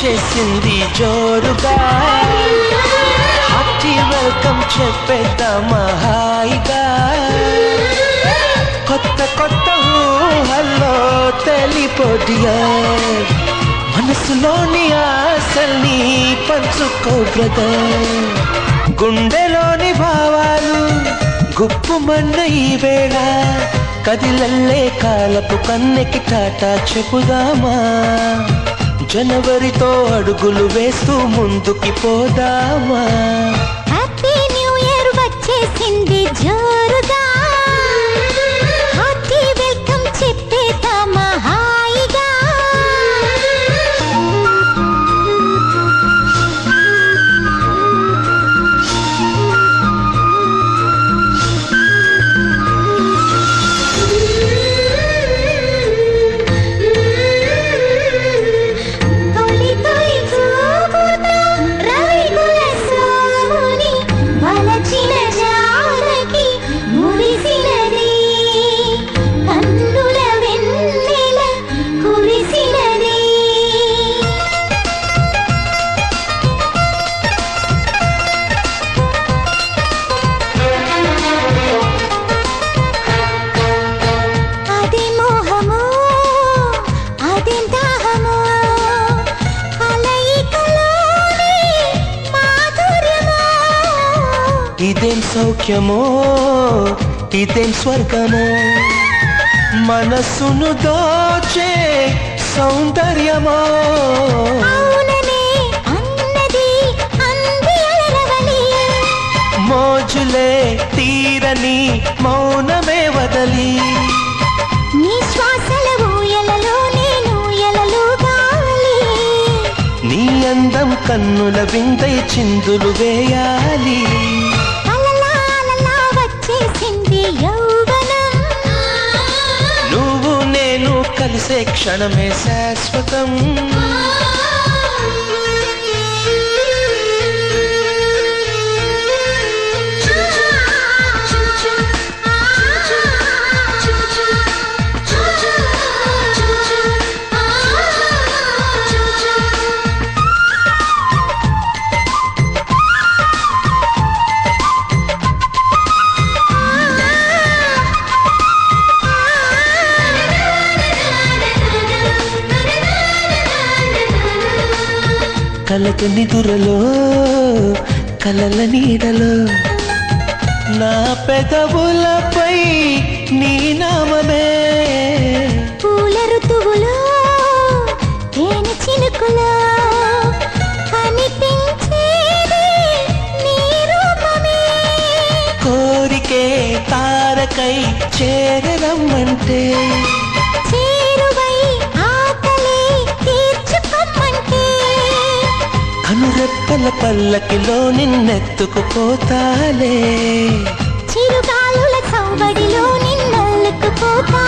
వచ్చేసింది జోరుగా hearty welcome చెప్పేద్దామా హాయిగా కొత్త కొత్త ఊహల్లో తెలిపోడియా మనసులోని ఆశల్ని పంచుకో బ్రదర్ గుండెలోని భావాలు గుప్పుమన్న ఈ వేళ కదిలల్లే కాలపు కన్నెకి టాటా చెప్పుదామా జనవరితో అడుగులు వేస్తూ ముందుకి పోదామా హ్యాపీ న్యూ ఇయర్ వచ్చేసింది జోరుగా హార్టీ వెల్కమ్ చెప్పేద్దామా హాయిగా ఇదేం సౌఖ్యమో ఇదేం స్వర్గమో మనసును దోచే సౌందర్యమో మోజులే తీరని మౌనమే వదలి నీ శ్వాసల ఊయలలో నేను ఎలలుగాలి నీ అందం కన్నుల విందై చిందులు వేయాలి నువ్వు నేను కలిసే క్షణమే శాశ్వతం కలక నిదురలో కలల నీడలో నా పెదవులపై నీ నామమే పూల ఋతువులో తేనె చినుకులో కనిపించేది నీ రూపమే కోరికే తారకై చేరరమ్మంటే కనురెప్పల పల్లకిలో నిన్నెత్తుకుపోతాలే చిరుగాలుల సౌబడిలో నిన్నల్లుకుపోతా